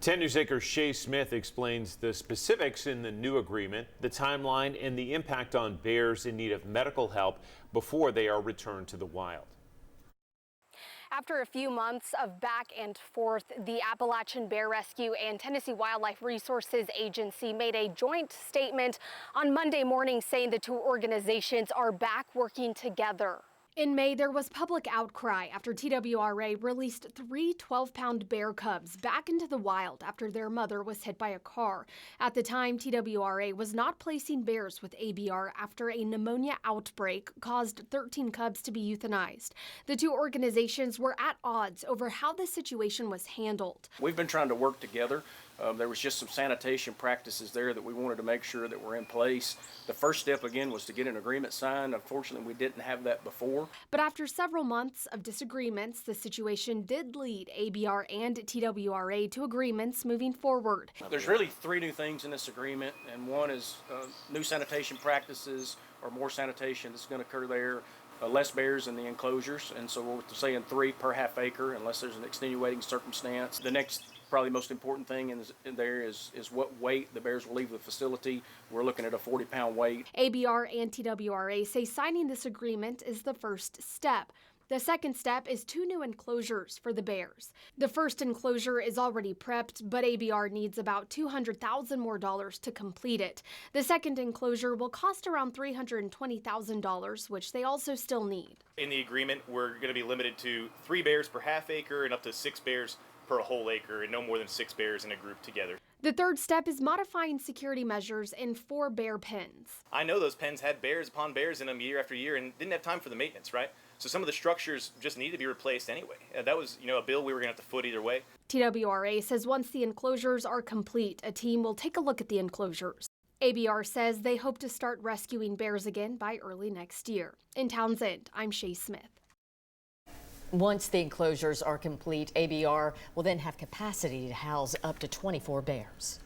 10 News Anchor Shay Smith explains the specifics in the new agreement, the timeline, and the impact on bears in need of medical help before they are returned to the wild. After a few months of back and forth, the Appalachian Bear Rescue and Tennessee Wildlife Resources Agency made a joint statement on Monday morning saying the two organizations are back working together. In May, there was public outcry after TWRA released 3 12-pound bear cubs back into the wild after their mother was hit by a car. At the time, TWRA was not placing bears with ABR after a pneumonia outbreak caused 13 cubs to be euthanized. The two organizations were at odds over how the situation was handled. We've been trying to work together. There was just some sanitation practices there that we wanted to make sure that were in place. The first step, again, was to get an agreement signed. Unfortunately, we didn't have that before. But after several months of disagreements, the situation did lead ABR and TWRA to agreements moving forward. There's really 3 new things in this agreement, and one is new sanitation practices or more sanitation that's going to occur there. Less bears in the enclosures, and so we're saying 3 per half acre unless there's an extenuating circumstance. The next probably most important thing in there is what weight the bears will leave the facility. We're looking at a 40-pound weight. ABR and TWRA say signing this agreement is the first step. The second step is 2 new enclosures for the bears. The first enclosure is already prepped, but ABR needs about $200,000 more to complete it. The second enclosure will cost around $320,000, which they also still need. In the agreement, we're going to be limited to 3 bears per half acre and up to 6 bears per whole acre, and no more than 6 bears in a group together. The third step is modifying security measures in 4 bear pens. I know those pens had bears upon bears in them year after year and didn't have time for the maintenance, right? So some of the structures just need to be replaced anyway. That was, a bill we were going to have to foot either way. TWRA says once the enclosures are complete, a team will take a look at the enclosures. ABR says they hope to start rescuing bears again by early next year. In Townsend, I'm Shay Smith. Once the enclosures are complete, ABR will then have capacity to house up to 24 bears.